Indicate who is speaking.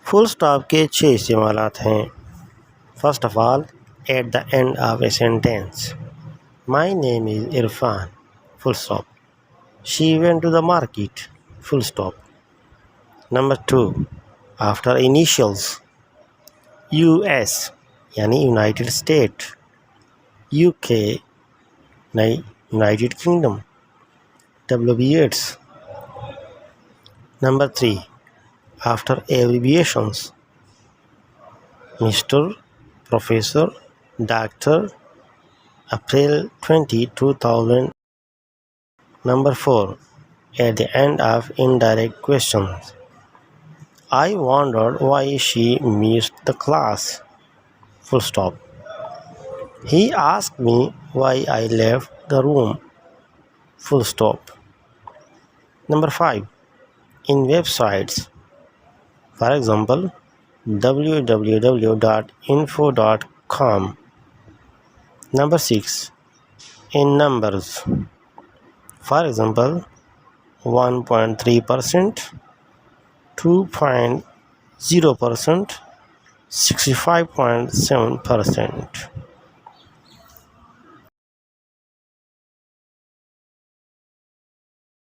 Speaker 1: Full stop के 6 इस्तेमालात हैं। First of all, at the end of a sentence. My name is Irfan, full stop. She went to the market, full stop. Number 2, after initials. US यानी United State, UK United Kingdom, WBS। Number 3, after abbreviations. Mister, professor, doctor, April 20, 2000. Number 4, at the end of indirect questions. I wondered why she missed the class, full stop. He asked me why I left the room, full stop. Number 5, in websites. For example, www.info.com. Number 6, in numbers. For example, 1.3%, 2.0%, 65.7%.